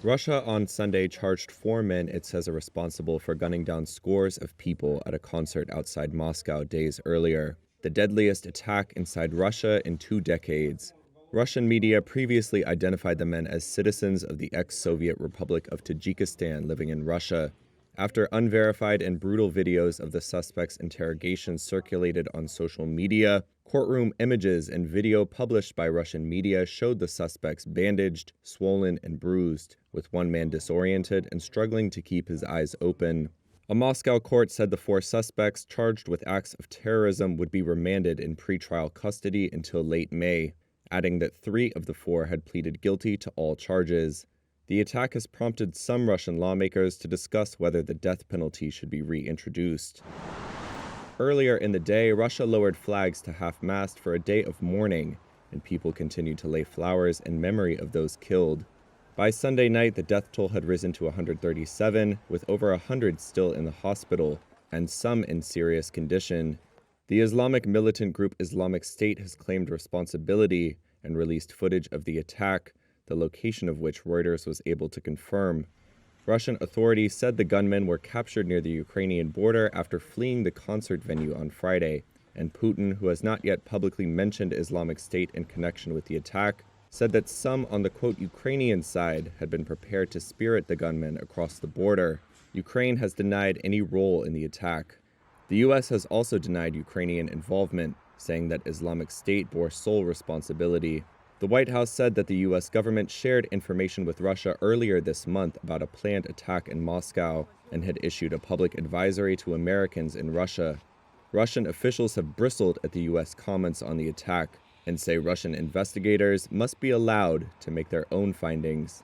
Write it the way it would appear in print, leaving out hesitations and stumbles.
Russia on Sunday charged four men it says are responsible for gunning down scores of people at a concert outside Moscow days earlier, the deadliest attack inside Russia in 2 decades. Russian media previously identified the men as citizens of the ex-Soviet Republic of Tajikistan living in Russia. After unverified and brutal videos of the suspects' interrogation circulated on social media, courtroom images and video published by Russian media showed the suspects bandaged, swollen, and bruised, with one man disoriented and struggling to keep his eyes open. A Moscow court said the four suspects charged with acts of terrorism would be remanded in pretrial custody until late May, adding that 3 of the 4 had pleaded guilty to all charges. The attack has prompted some Russian lawmakers to discuss whether the death penalty should be reintroduced. Earlier in the day, Russia lowered flags to half-mast for a day of mourning, and people continued to lay flowers in memory of those killed. By Sunday night, the death toll had risen to 137, with over 100 still in the hospital, and some in serious condition. The Islamic militant group Islamic State has claimed responsibility and released footage of the attack, the location of which Reuters was able to confirm. Russian authorities said the gunmen were captured near the Ukrainian border after fleeing the concert venue on Friday, and Putin, who has not yet publicly mentioned Islamic State in connection with the attack, said that some on the, quote, Ukrainian side had been prepared to spirit the gunmen across the border. Ukraine has denied any role in the attack. The U.S. has also denied Ukrainian involvement, saying that Islamic State bore sole responsibility. The White House said that the U.S. government shared information with Russia earlier this month about a planned attack in Moscow and had issued a public advisory to Americans in Russia. Russian officials have bristled at the U.S. comments on the attack and say Russian investigators must be allowed to make their own findings.